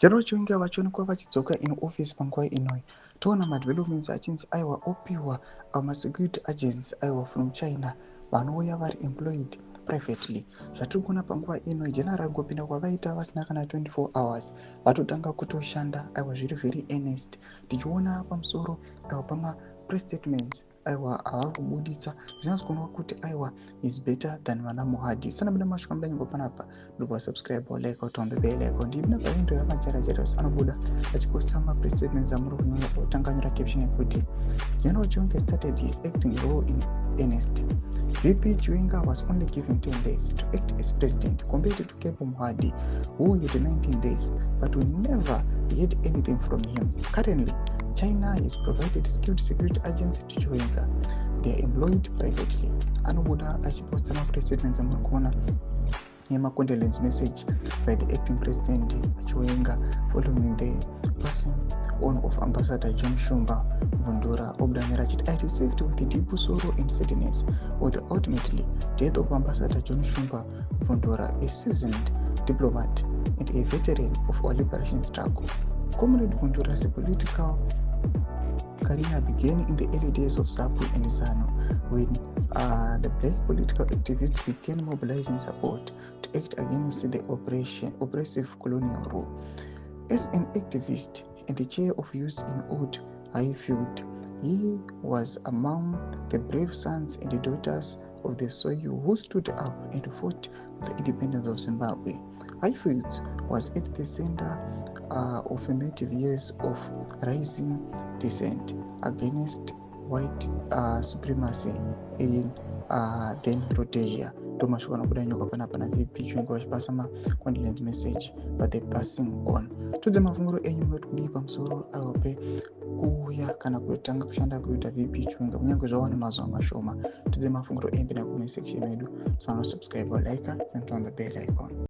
General Chiwenga vachonikwa vachidzoka in office panguva inoi. Toona madevelopments achinzi aiwa opiwa security agents aiwa from China vanouya vari employed privately. Zvatiri kuona panguva inoi, general ngopinda kwavaita vasina kana 24 hours vatotanga kutoshanda aiwa zviri very earnest. Tichiona pamusoro aiwa pama press statements aiwa avari kubuditsa zvinonzi kuonwa kuti aiwa is better than vana muhadhi. Sana muda mashuka muda nyingo panapa ndobva subscribe or like or tombe bell icon ndi bina pavindo yamajara sanobuda achiposta ma press statements amuri kunyora otanga nyora caption yekuti General Chiwenga started his acting role in earnest. VP Chiwenga was only given 10 days to act as president compared to Kepo Muhadi, who had 19 days, but we never heard anything from him. Currently, China has provided skilled security agents to Chiwenga. They are employed privately. Anobuda achiposta ma press statements amuri kuona a condolence message by the acting president Chiwenga following the passing on of Ambassador John Shumba Vundura. Obdanyera chit I received with deep sorrow and sadness with the ultimately death of Ambassador John Shumba Vundura, a seasoned diplomat and a veteran of our liberation struggle. Comrade Vundura's political career began in the early days of ZAPU and ZANU when the black political activists began mobilizing support to act against the oppressive colonial rule. As an activist and the chair of youth in Old Highfield, he was among the brave sons and the daughters of the Soyu who stood up and fought for the independence of Zimbabwe. Highfields was at the center of formative years of rising dissent against white supremacy in then Rhodesia. Tomashuka nokuda nyoka panapa na VP Chiwenga vachipasa ma condolence message but the passing on. Tudze mafunguro enyu munoti kudii pamusoro aiwa pe kuuya kana kutanga kushanda kuita VP Chiwenga kunyange zvawana mazuva mashoma. Tudze mafunguro enyu pina comment section medu. So subscribe or like and turn the bell icon.